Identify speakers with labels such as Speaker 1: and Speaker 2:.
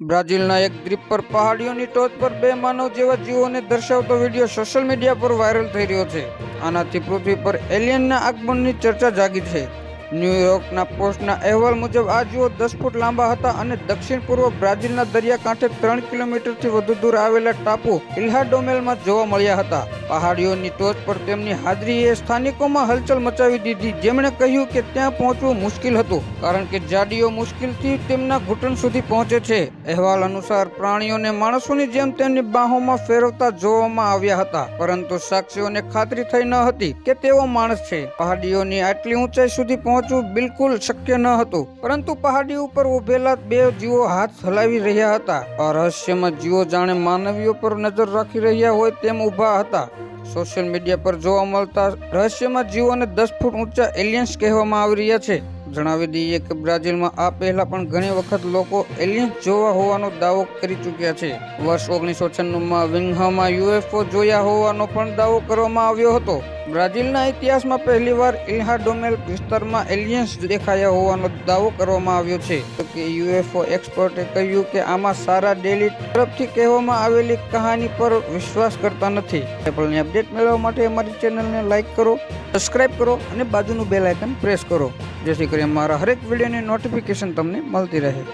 Speaker 1: બ્રાઝિલના એક દ્વીપ પર પહાડીઓની ટોચ પર બે માનવ જેવા જીવોને દર્શાવતો વિડીયો સોશિયલ મીડિયા પર વાયરલ થઈ રહ્યો છે। આનાથી પૃથ્વી પર એલિયનના આગમનની ચર્ચા જાગી છે। ન્યૂયોર્કના પોસ્ટના અહેવાલ મુજબ આ જીવો 10 ફૂટ લાંબા હતા અને દક્ષિણ પૂર્વ બ્રાઝિલના દરિયાકાંઠે 3 કિલોમીટરથી વધુ દૂર આવેલા ટાપુ ઇલ્હા ડોમેલમાં જોવા મળ્યા હતા। પહાડીઓની ટોચ પર તેમની હાજરીએ સ્થાનિકોમાં હલચલ મચાવી દીધી, જેમણે કહ્યું કે ત્યાં પહોંચવું મુશ્કેલ હતું કારણ કે જાડીઓ મુશ્કેલથી તેમના ઘૂંટણ સુધી પહોંચે છે। અહેવાલ અનુસાર પ્રાણીઓને માણસોની જેમ તેમની બાહોમાં ફેરવતા જોવામાં આવ્યા હતા, પરંતુ સાક્ષીઓને ખાતરી થઈ ન હતી કે તેઓ માણસ છે। પહાડીઓની આટલી ઊંચાઈ સુધી પહોંચવું બિલકુલ શક્ય ન હતું, પરંતુ પહાડી ઉપર ઉભેલા બે જીવો હાથ હલાવી રહ્યા હતા। આ રહસ્યમય જીવો જાણે માનવીઓ પર નજર રાખી રહ્યા હોય તેમ ઊભા હતા। સોશિયલ મીડિયા પર જોવા મળતા રહસ્યમય જીવોને 10 ફૂટ ઊંચા એલિયન્સ કહેવામાં આવી રહ્યા છે। જણાવી દઈએ કે બ્રાઝિલમાં આ પહેલા પણ ઘણી વખત લોકો એલિયન્સ જોવા હોવાનો દાવો કરી ચૂક્યા છે। વર્ષ 1996માં વિન્હામાં યુએફઓ જોયા હોવાનો પણ દાવો કરવામાં આવ્યો હતો। બ્રાઝિલના ઇતિહાસમાં પહેલીવાર ઇલ્હા ડોમેલ વિસ્તારમાં એલિયન્સ દેખાયા હોવાનો દાવો કરવામાં આવ્યો છે। તો કે યુએફઓ એક્સપર્ટે કહ્યું કે આમાં સારા ડેલી તરફથી કહેવામાં આવેલી કહાની પર વિશ્વાસ કરતા નથી। એપલની અપડેટ મેળવવા માટે અમારી ચેનલને લાઇક કરો, સબસ્ક્રાઇબ કરો અને બાજુનું બેલ આઇકન પ્રેસ કરો, જેથી કરીને મારા હરેક વિડીયોની નોટિફિકેશન તમને મળતી રહે।